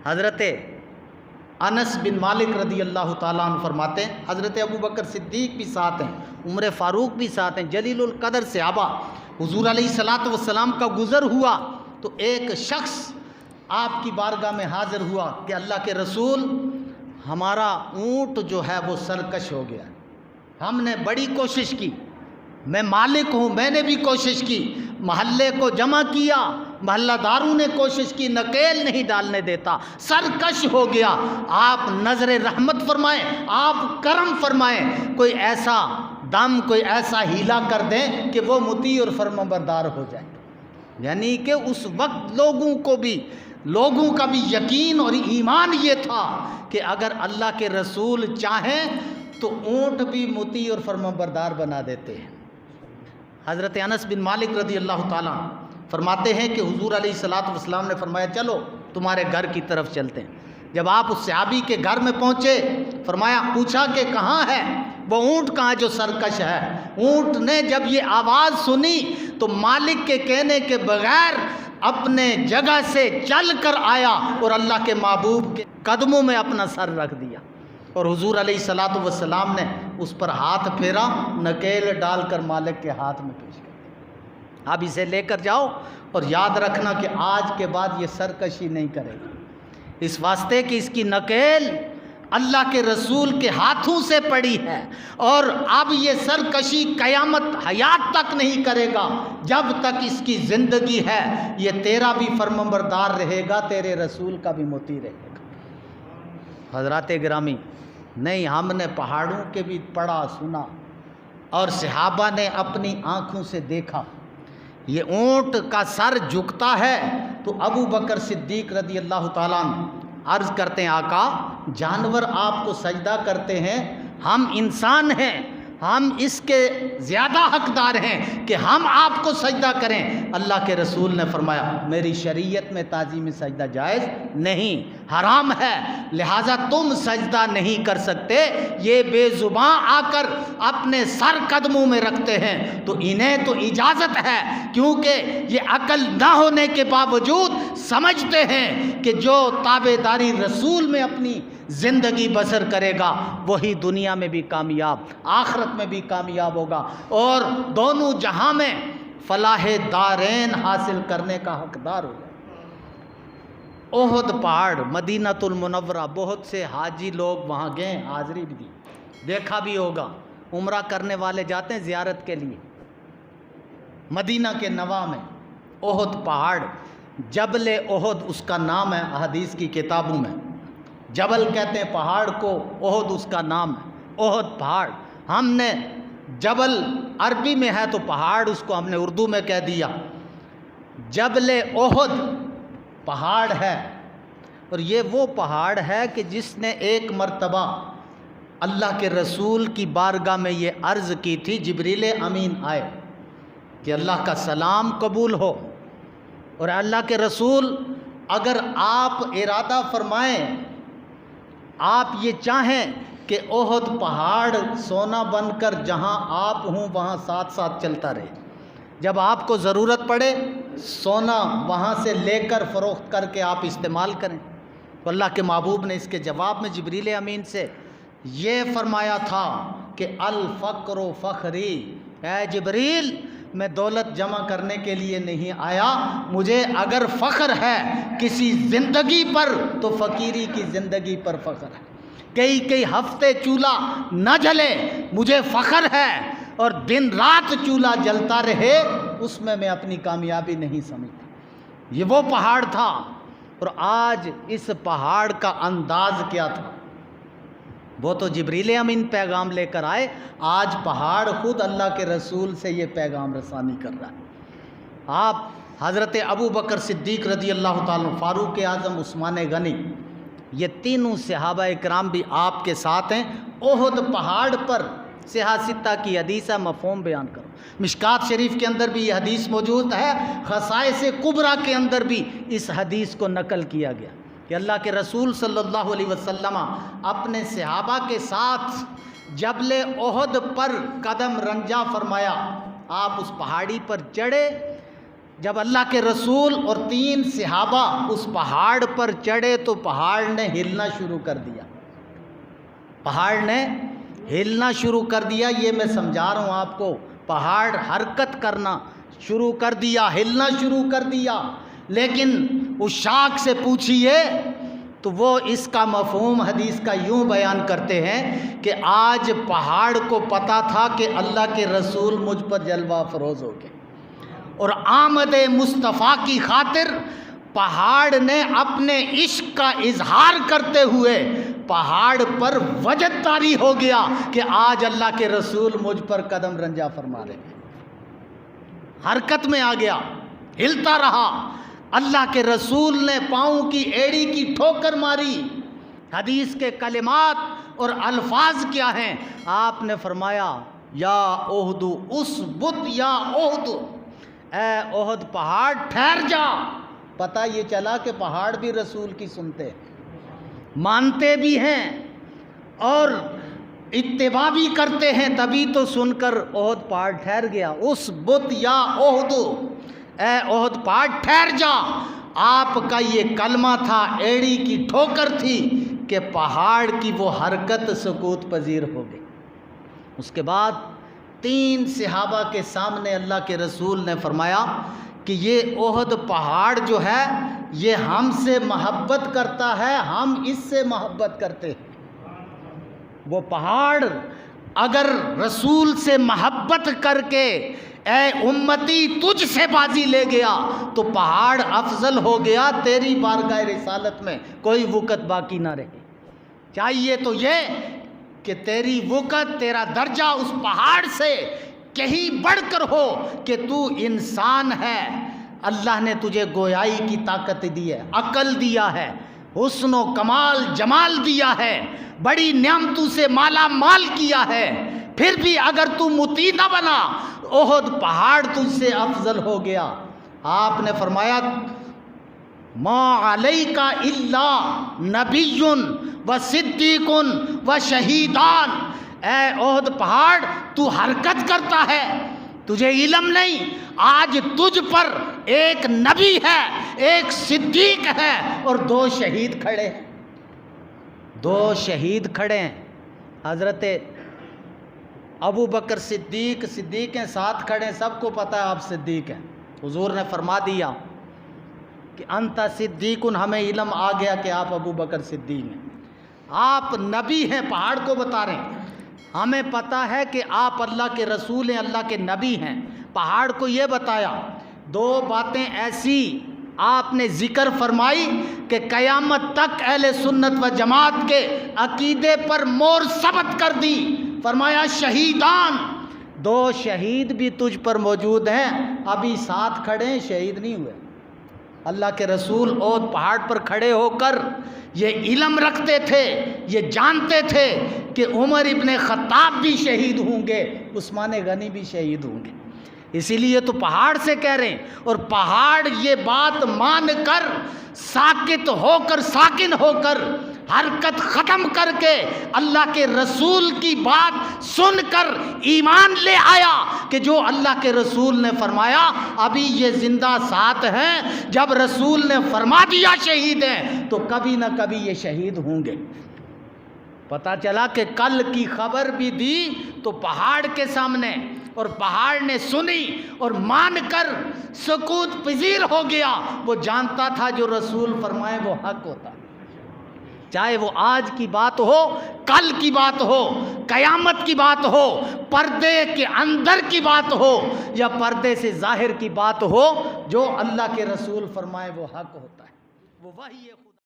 حضرت انس بن مالک رضی اللہ تعالیٰ عنہ فرماتے ہیں حضرت ابو بکر صدیق بھی ساتھ ہیں، عمر فاروق بھی ساتھ ہیں، جلیل القدر صحابہ، حضور علیہ الصلاۃ والسلام کا گزر ہوا تو ایک شخص آپ کی بارگاہ میں حاضر ہوا کہ اللہ کے رسول ہمارا اونٹ جو ہے وہ سرکش ہو گیا، ہم نے بڑی کوشش کی، میں مالک ہوں، میں نے بھی کوشش کی، محلے کو جمع کیا، محلہ داروں نے کوشش کی، نکیل نہیں ڈالنے دیتا، سرکش ہو گیا، آپ نظر رحمت فرمائیں، آپ کرم فرمائیں، کوئی ایسا دم، کوئی ایسا ہیلا کر دیں کہ وہ مطیع اور فرمانبردار ہو جائے۔ یعنی کہ اس وقت لوگوں کا بھی یقین اور ایمان یہ تھا کہ اگر اللہ کے رسول چاہیں تو اونٹ بھی مطیع اور فرمانبردار بنا دیتے ہیں۔ حضرت انس بن مالک رضی اللہ تعالیٰ فرماتے ہیں کہ حضور علیہ الصلاۃ والسلام نے فرمایا چلو تمہارے گھر کی طرف چلتے ہیں۔ جب آپ اس صحابی کے گھر میں پہنچے، فرمایا، پوچھا کہ کہاں ہے وہ اونٹ، کہاں جو سرکش ہے؟ اونٹ نے جب یہ آواز سنی تو مالک کے کہنے کے بغیر اپنے جگہ سے چل کر آیا اور اللہ کے محبوب کے قدموں میں اپنا سر رکھ دیا، اور حضور علیہ الصلاۃ والسلام نے اس پر ہاتھ پھیرا، نکیل ڈال کر مالک کے ہاتھ میں پیش کر، اب اسے لے کر جاؤ اور یاد رکھنا کہ آج کے بعد یہ سرکشی نہیں کرے گا، اس واسطے کہ اس کی نکیل اللہ کے رسول کے ہاتھوں سے پڑی ہے، اور اب یہ سرکشی قیامت حیات تک نہیں کرے گا، جب تک اس کی زندگی ہے یہ تیرا بھی فرمانبردار رہے گا، تیرے رسول کا بھی مطیع رہے گا۔ حضرات گرامی، نہیں، ہم نے پہاڑوں کے بھی پڑھا سنا اور صحابہ نے اپنی آنکھوں سے دیکھا، یہ اونٹ کا سر جھکتا ہے تو ابو بکر صدیق رضی اللہ تعالیٰ عنہ عرض کرتے ہیں، آقا جانور آپ کو سجدہ کرتے ہیں، ہم انسان ہیں، ہم اس کے زیادہ حقدار ہیں کہ ہم آپ کو سجدہ کریں۔ اللہ کے رسول نے فرمایا، میری شریعت میں تعظیم سجدہ جائز نہیں، حرام ہے، لہٰذا تم سجدہ نہیں کر سکتے۔ یہ بے زباں آ کر اپنے سر قدموں میں رکھتے ہیں تو انہیں تو اجازت ہے، کیونکہ یہ عقل نہ ہونے کے باوجود سمجھتے ہیں کہ جو تابعداری رسول میں اپنی زندگی بسر کرے گا وہی دنیا میں بھی کامیاب، آخرت میں بھی کامیاب ہوگا، اور دونوں جہاں میں فلاح دارین حاصل کرنے کا حقدار ہوگا۔ احد پہاڑ، مدینہ المنورہ، بہت سے حاجی لوگ وہاں گئے، حاضری بھی دی، دیکھا بھی ہوگا، عمرہ کرنے والے جاتے ہیں زیارت کے لیے۔ مدینہ کے نواح میں احد پہاڑ، جبل احد اس کا نام ہے احادیث کی کتابوں میں، جبل کہتے ہیں پہاڑ کو، احد اس کا نام ہے، احد پہاڑ۔ ہم نے جبل عربی میں ہے تو پہاڑ اس کو ہم نے اردو میں کہہ دیا۔ جبل احد پہاڑ ہے، اور یہ وہ پہاڑ ہے کہ جس نے ایک مرتبہ اللہ کے رسول کی بارگاہ میں یہ عرض کی تھی، جبریل امین آئے کہ اللہ کا سلام قبول ہو، اور اللہ کے رسول اگر آپ ارادہ فرمائیں، آپ یہ چاہیں کہ احد پہاڑ سونا بن کر جہاں آپ ہوں وہاں ساتھ ساتھ چلتا رہے، جب آپ کو ضرورت پڑے سونا وہاں سے لے کر فروخت کر کے آپ استعمال کریں، تو اللہ کے محبوب نے اس کے جواب میں جبریل امین سے یہ فرمایا تھا کہ الفقر فخری، اے جبریل میں دولت جمع کرنے کے لیے نہیں آیا، مجھے اگر فخر ہے کسی زندگی پر تو فقیری کی زندگی پر فخر ہے، کئی ہفتے چولہا نہ جلے مجھے فخر ہے، اور دن رات چولہا جلتا رہے اس میں اپنی کامیابی نہیں سمجھتا۔ یہ وہ پہاڑ تھا، اور آج اس پہاڑ کا انداز کیا تھا؟ وہ تو جبریل امین پیغام لے کر آئے، آج پہاڑ خود اللہ کے رسول سے یہ پیغام رسانی کر رہا ہے۔ آپ حضرت ابو بکر صدیق رضی اللہ تعالیٰ، فاروق اعظم، عثمان غنی، یہ تینوں صحابہ اکرام بھی آپ کے ساتھ ہیں۔ احد پہاڑ پر صحاح ستہ کی حدیث ہے، مفہوم بیان کرو۔ مشکات شریف کے اندر بھی یہ حدیث موجود ہے، خصائص کبریٰ کے اندر بھی اس حدیث کو نقل کیا گیا کہ اللہ کے رسول صلی اللہ علیہ وسلم اپنے صحابہ کے ساتھ جبل احد پر قدم رنجا فرمایا، آپ اس پہاڑی پر چڑھے، جب اللہ کے رسول اور 3 صحابہ اس پہاڑ پر چڑھے تو پہاڑ نے ہلنا شروع کر دیا. پہاڑ نے ہلنا شروع کر دیا. یہ میں سمجھا رہا ہوں آپ کو. پہاڑ حرکت کرنا شروع کر دیا, ہلنا شروع کر دیا. لیکن اس شاخ سے پوچھئے تو وہ اس کا مفہوم حدیث کا یوں بیان کرتے ہیں کہ آج پہاڑ کو پتہ تھا کہ اللہ کے رسول مجھ پر جلوہ افروز ہو گئے, اور آمد مصطفیٰ کی خاطر پہاڑ نے اپنے عشق کا اظہار کرتے ہوئے پہاڑ پر وجد طاری ہو گیا کہ آج اللہ کے رسول مجھ پر قدم رنجا فرما رہے ہیں. حرکت میں آ گیا, ہلتا رہا. اللہ کے رسول نے پاؤں کی ایڑی کی ٹھوکر ماری. حدیث کے کلمات اور الفاظ کیا ہیں؟ آپ نے فرمایا یا احد اسبت یا احد, اے احد پہاڑ ٹھہر جا. پتہ یہ چلا کہ پہاڑ بھی رسول کی سنتے مانتے بھی ہیں اور اتباع بھی کرتے ہیں, تبھی تو سن کر احد پہاڑ ٹھہر گیا. اسبت یا احد, اے احد پہاڑ ٹھہر جا. آپ کا یہ کلمہ تھا, ایڑی کی ٹھوکر تھی کہ پہاڑ کی وہ حرکت سکوت پذیر ہو گئی. اس کے بعد 3 صحابہ کے سامنے اللہ کے رسول نے فرمایا کہ یہ احد پہاڑ جو ہے یہ ہم سے محبت کرتا ہے, ہم اس سے محبت کرتے ہیں. وہ پہاڑ اگر رسول سے محبت کر کے اے امتی تجھ سے بازی لے گیا تو پہاڑ افضل ہو گیا, تیری بارگاہ رسالت میں کوئی وقت باقی نہ رہے. چاہیے تو یہ کہ تیری وقت, تیرا درجہ اس پہاڑ سے کہیں بڑھ کر ہو کہ تو انسان ہے. اللہ نے تجھے گویائی کی طاقت دی ہے, عقل دیا ہے, حسن و کمال جمال دیا ہے, بڑی نعمتوں سے مالا مال کیا ہے. پھر بھی اگر تو مطیع نہ بنا, احد پہاڑ تجھ سے افضل ہو گیا. آپ نے فرمایا ما علیک الا نبی و صدیق و شہیدان. اے احد پہاڑ تو حرکت کرتا ہے, تجھے علم نہیں, آج تجھ پر ایک نبی ہے, ایک صدیق ہے اور 2 شہید کھڑے ہیں. 2 شہید کھڑے ہیں. حضرت ابو بکر صدیق ہیں, ساتھ کھڑے ہیں, سب کو پتہ ہے آپ صدیق ہیں. حضور نے فرما دیا کہ انت صدیق, ہمیں علم آ گیا کہ آپ ابو بکر صدیق ہیں. آپ نبی ہیں, پہاڑ کو بتا رہے ہیں. ہمیں پتہ ہے کہ آپ اللہ کے رسول ہیں, اللہ کے نبی ہیں. پہاڑ کو یہ بتایا. 2 باتیں ایسی آپ نے ذکر فرمائی کہ قیامت تک اہل سنت و جماعت کے عقیدے پر مور ثبت کر دی. فرمایا شہیدان, 2 شہید بھی تجھ پر موجود ہیں, ابھی ساتھ کھڑے ہیں, شہید نہیں ہوئے. اللہ کے رسول احد پہاڑ پر کھڑے ہو کر یہ علم رکھتے تھے, یہ جانتے تھے کہ عمر ابن خطاب بھی شہید ہوں گے, عثمان غنی بھی شہید ہوں گے. اسی لیے تو پہاڑ سے کہہ رہے ہیں. اور پہاڑ یہ بات مان کر ساکت ہو کر, ساکن ہو کر, حرکت ختم کر کے اللہ کے رسول کی بات سن کر ایمان لے آیا کہ جو اللہ کے رسول نے فرمایا ابھی یہ زندہ ساتھ ہیں, جب رسول نے فرما دیا شہید ہیں تو کبھی نہ کبھی یہ شہید ہوں گے. پتہ چلا کہ کل کی خبر بھی دی تو پہاڑ کے سامنے, اور پہاڑ نے سنی اور مان کر سکوت پذیر ہو گیا. وہ جانتا تھا جو رسول فرمائے وہ حق ہوتا, چاہے وہ آج کی بات ہو, کل کی بات ہو, قیامت کی بات ہو, پردے کے اندر کی بات ہو یا پردے سے ظاہر کی بات ہو. جو اللہ کے رسول فرمائے وہ حق ہوتا ہے, وہ وحی ہے.